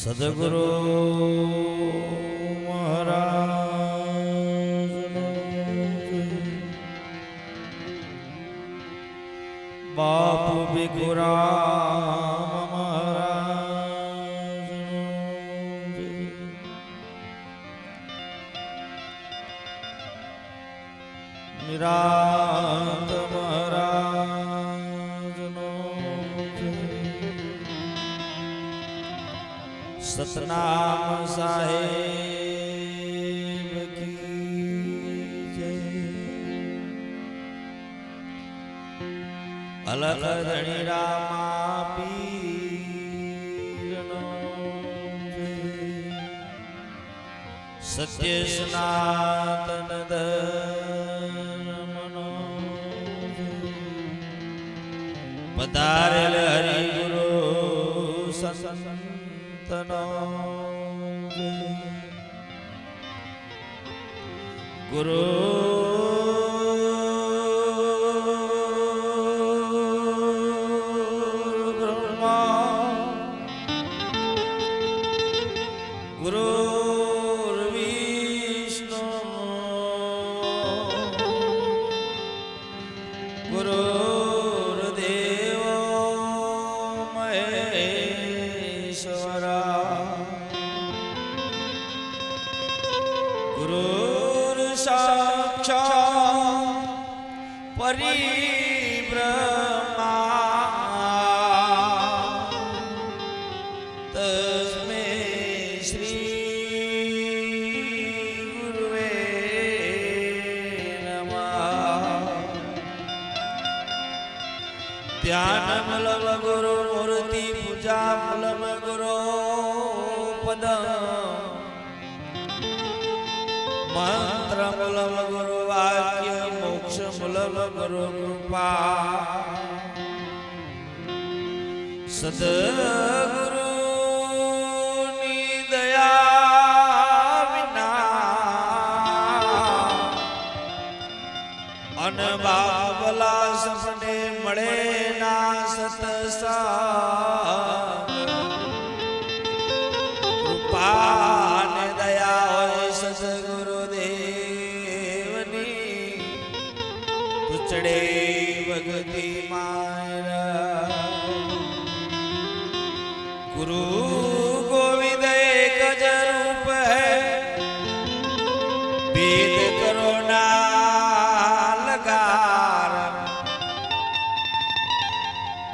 સદગુરુ મહારાજ બાપુ ભીખુરામ મહારાજ નિરાંત મહારાજ સતનામ સાહેબ કી જય। અલગ ધણી રામા પીરનો જય। સત્ય સનાતન ધર્મનો જય। પધારેલ હરિગુરુ સંતનો જય। ગુરુ પરિબ્રહ્મા તસ્મે શ્રી ગુરુવે નમઃ। ધ્યાન મલમ ગુરુ મૂર્તિ પૂજા મલમ ગુરુ પદ મંત્ર મલમ ગુરુ વાક્ય મોક્ષ મલમ ગુરુ કૃપા। સદગુરુ ની દયા વિના અન બાબલા સપને મળે ના સતસંગ। કૃપા ને દયા હોય સદગુરુ દેવની તુચડે ભગતિ મારા। ગુરુ ગોવિંદ એક જ રૂપ હૈ ભેદ કરો ના લગાર।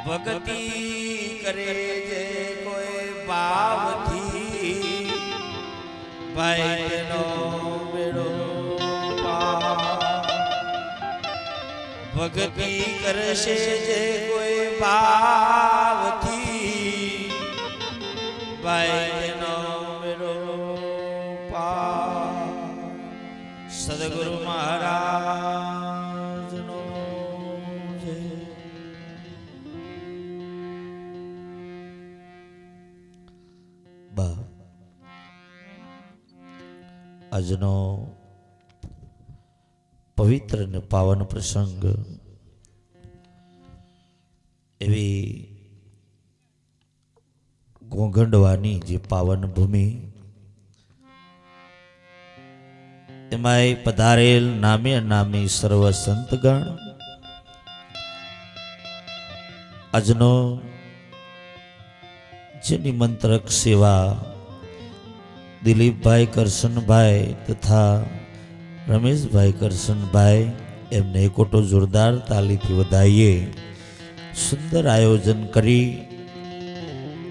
ભક્તિ કરે જે કોઈ ભાવથી ભાઈ નો બેડો પાર। ભક્તિ કરશે જે કોઈ ભાવથી ભાઈ નો બેડો પાર। સદગુરુ મહારાજ નો જય। આજનો પવિત્ર અને પાવન પ્રસંગ એવી ઘોંઘંડવાની જે પાવન ભૂમિ એમાંય પધારેલ નામે અનામી સર્વ સંતગણ આજનો જે નિમંત્રક સેવા દિલીપભાઈ કરશનભાઈ તથા રમેશભાઈ કરશનભાઈ એમને એકોટો જોરદાર તાલીથી વધાવીએ। સુંદર આયોજન કરી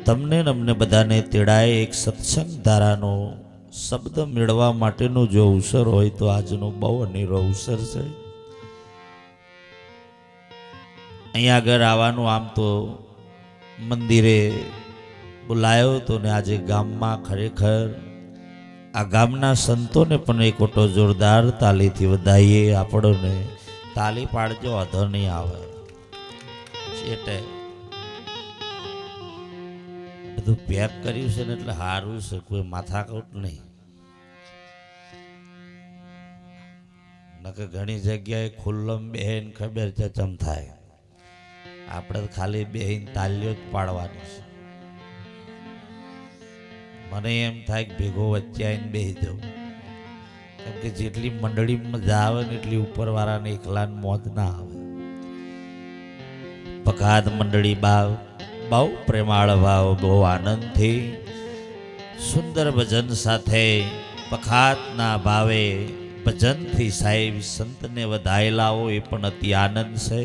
તમને અમને બધાને તેડાએ એક સત્સંગ ધારાનો શબ્દ મેળવા માટેનો જો અવસર હોય તો આજનો બહુ અનેરો અવસર છે। અહીંયા આગળ આવવાનું આમ તો મંદિરે બોલાયો તો ને આજે ગામમાં ખરેખર આ ગામના સંતોને પણ એકોટો જોરદાર તાલીથી વધાવીએ। આપણને તાલી પાડજો, અધર નહીં આવે। એટલે બધું પેક કર્યું છે ને એટલે સારું છે, કોઈ માથાકૂટ નહીં। નકે ઘણી જગ્યાએ ખુલ્લમ બેન ખબર છે ચમ થાય। આપણે ખાલી બેહીને તાલીઓ જ પાડવાની છે। મને એમ થાય કે ભેગો વચ્ચે આવીને બેસી જાઉં, કેમ કે જેટલી મંડળીમાં મજા આવે ને એટલી ઉપરવાળાને એકલાને મોજ ના આવે. પખાત મંડળી બહુ પ્રેમાળ ભાવ, બહુ આનંદથી સુંદર ભજન સાથે પખાતના ભાવે ભજનથી સાહેબ સંતને વધાયેલા હોય એ પણ અતિ આનંદ છે.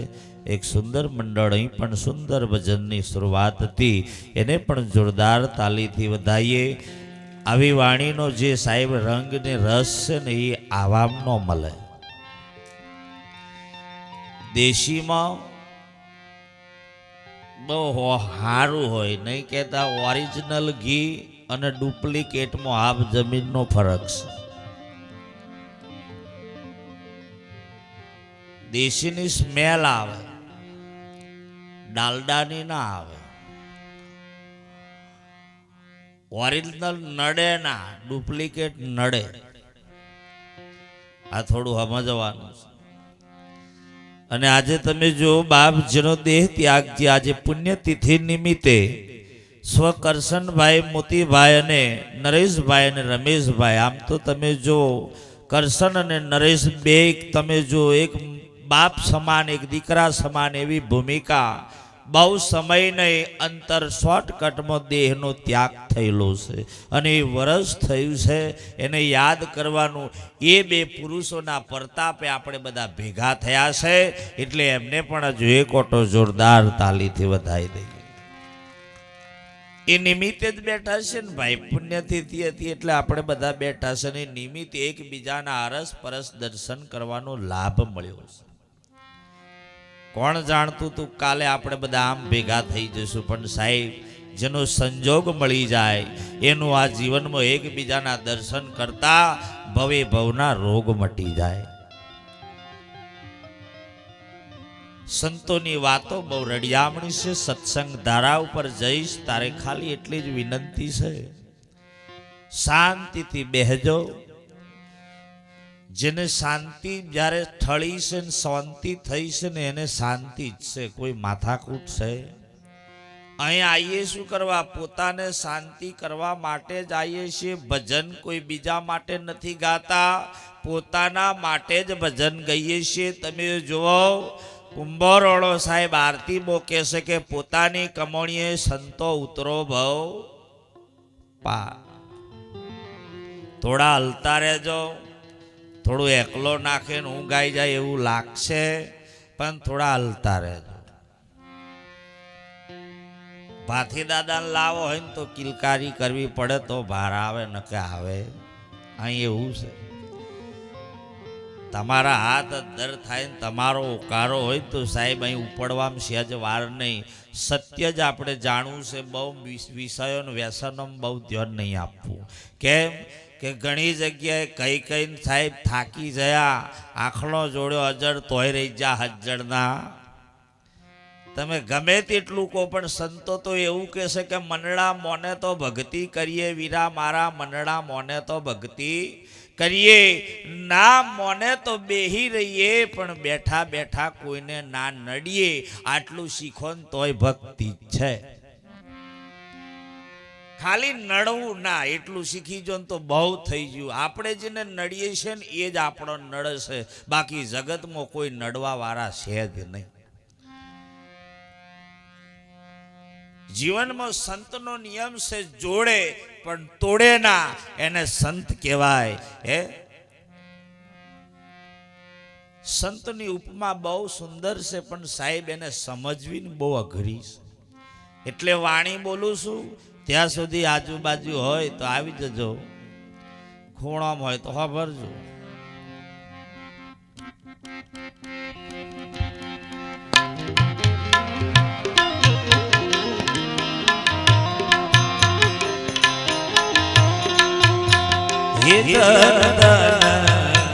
એક સુંદર મંડળ અહીં પણ સુંદર ભજનની શરૂઆત હતી, એને પણ જોરદાર તાલીથી વધાઈએ. આવી વાણીનો જે સાહેબ રંગ ને રસ છે ને એ આવામ ન મળે. દેશીમાં બહુ સારું હોય, નહીં કહેતા ઓરિજિનલ ઘી અને ડુપ્લિકેટમાં આબ જમીનનો ફરક છે. દેશીની સ્મેલ આવે, ડાલડાની ના આવે. ઓરિજિનલ નડે ના, ડુપ્લિકેટ નડે. આ થોડું સમજવાનું છે. અને આજે તમે જો બાપ જેનો દેહ ત્યાગ છે, આજે પુણ્યતિથિ નિમિત્તે સ્વ કરશનભાઈ, મોતીભાઈ અને નરેશભાઈ અને રમેશભાઈ, આમ તો તમે જો કરશન અને નરેશ બે તમે જો એક બાપ સમાન, એક દીકરા સમાન એવી ભૂમિકા, બહુ સમય નહીં અંતર શોર્ટકટમાં દેહનો ત્યાગ થયેલો છે અને એ વર્ષ થયું છે. એને યાદ કરવાનું, એ બે પુરુષોના પ્રતાપે આપણે બધા ભેગા થયા છે, એટલે એમને પણ હજુ એક ઓટો જોરદાર તાલીથી વધાવી દઈએ. એ નિમિત્તે જ બેઠા છે ને ભાઈ, પુણ્યતિથિ હતી એટલે આપણે બધા બેઠા છે ને નિમિત્તે એકબીજાના અરસ પરસ દર્શન કરવાનો લાભ મળ્યો છે. કોણ જાણતું તું કાલે આપણે બધા આમ ભેગા થઈ જશું, પણ સાહેબ જેનો સંજોગ મળી જાય એનું આ જીવનમાં એકબીજાના દર્શન કરતા ભવે ભવના રોગ મટી જાય. સંતોની વાતો બહુ રડિયામણી છે. સત્સંગ ધારા ઉપર જઈશ તારે ખાલી એટલી જ વિનંતી છે, શાંતિથી બેહજો. જેને શાંતિ જ્યારે ઠળી છે ને શાંતિ થઈ છે ને એને શાંતિ જ છે, કોઈ માથાકૂટ છે. અહીં આવીએ શું કરવા? પોતાને શાંતિ કરવા માટે જ આવીએ છીએ. ભજન કોઈ બીજા માટે નથી ગાતા, પોતાના માટે જ ભજન ગાઈએ છીએ. તમે જુઓ, કુંભરોળો સાહેબ આરતી બો કહેશે કે પોતાની કમોણીએ સંતો ઉતરો ભવ પા. થોડા હલતા રહેજો, થોડું એકલો નાખે ને હું ગાઈ જાય એવું લાગશે, પણ થોડા હલતા રહેજો. ભાથી દાદાને લાવો હોય ને તો કિલકારી કરવી પડે તો બહાર આવે, ન કે આવે. અહીં એવું છે, તમારા હાથ દર થાય ને તમારો ઉકારો હોય તો સાહેબ અહીં ઉપડવામાં સહેજ વાર નહીં. સત્ય જ આપણે જાણવું છે, બહુ વિષયોનું વ્યસનોમાં બહુ ધ્યાન નહીં આપવું. કેમ કે ઘણી જગ્યાએ કઈ કઈને સાહેબ થાકી ગયા, આંખનો જોડ્યો અજળ તોય રહી જા હજળના. તમે ગમે તેટલું કહો પણ સંતો તો એવું કહેશે કે મનડા મોને તો ભક્તિ કરીએ વીરા મારા, મનડા મોને તો ભક્તિ કરીએ, ના મોને તો બેહી રહીએ પણ બેઠા બેઠા કોઈને ના નડીએ. આટલું શીખો ને તોય ભક્તિ છે. ખાલી નડવું ના એટલું શીખી જો ને તો બહુ થઈ ગયું. આપણે જેને નડીએ છીએ ને એ જ આપણો નડે છે, બાકી જગતમાં કોઈ નડવા વાળા છે જ નહીં. જીવનમાં સંતનો નિયમ છે, જોડે પણ તોડે ના, એને સંત કહેવાય. હે, સંતની ઉપમા બહુ સુંદર છે, પણ સાહેબ એને સમજવી ને બહુ અઘરી છે. એટલે વાણી બોલું છું ત્યાં સુધી આજુબાજુ હોય તો આવી જજો, ખૂણામાં હોય તો ખબરજો.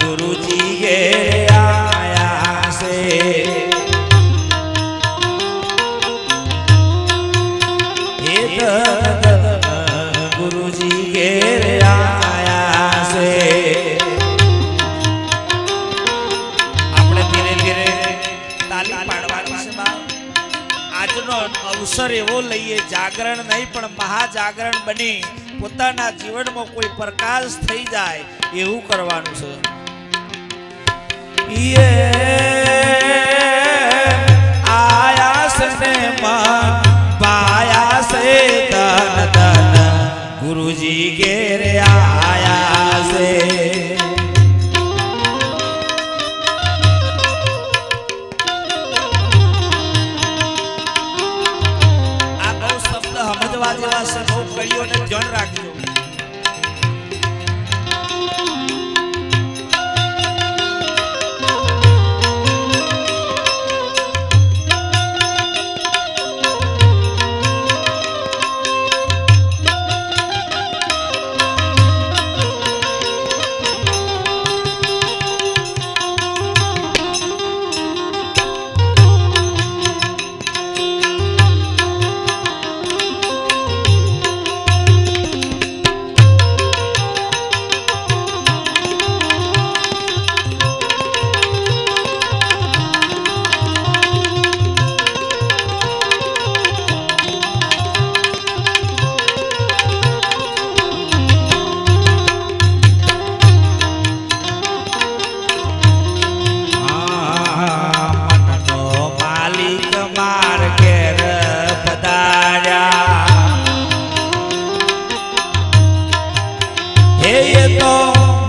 ગુરુજી ગે આયા છે, ગુરુજી ગે આયા છે. આપણે ધીરે ધીરે તાલી પાડવાની છે. આજનો અવસર એવો લઈએ, જાગરણ નહીં પણ મહાજાગરણ બની પોતાના જીવનમાં કોઈ પ્રકાશ થઈ જાય એવું કરવાનું છે. આયાસ ને મન પાયાસ તન તન ગુરુજી ઘેર આયા છે. આ બહુ શબ્દ સમજવા જેવા છે, બહુ કડીઓને ધ્યાન રાખજો.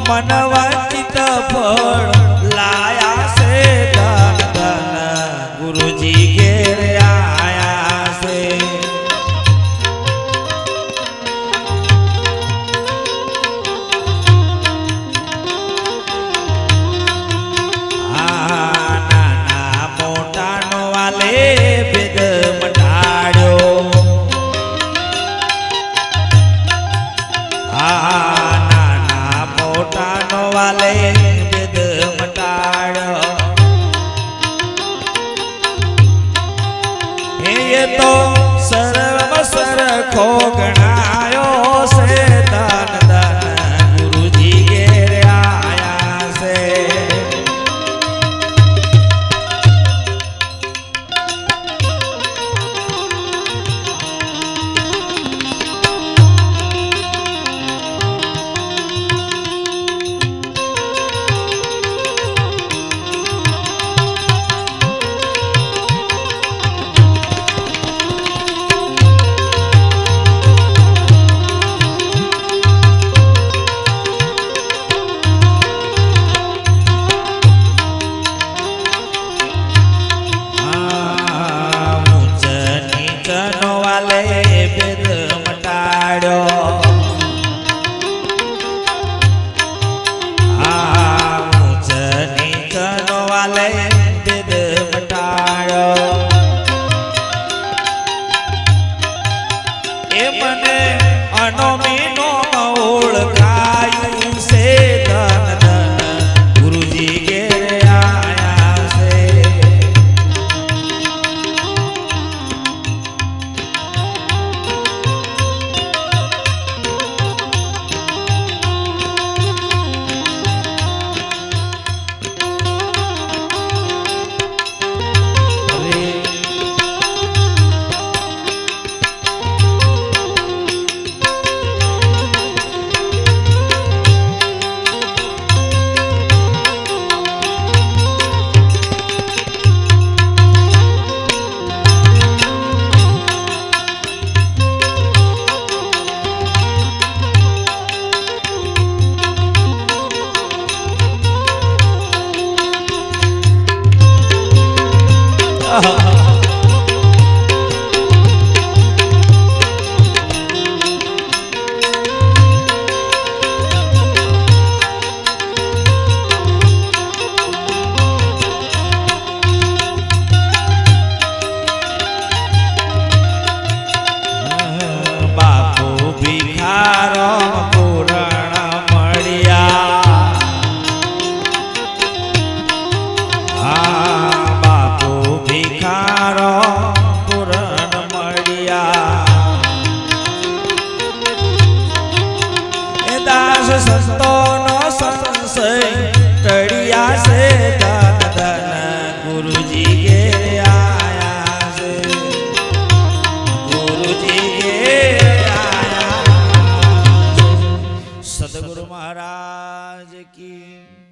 મનવાંચિત ફળ લાયા છે ધન ધન ગુરુજી ઘેર આયા છે. નાના મોટાનો વાલે ભેદ મટાડ્યો. મોટાનો વાલે ભેદ મટાડ્યો. એ તો સર્વ સરખો ગણાયો છે ધન ધન ગુરુજી ઘેર આયા છે. મહારાજ કી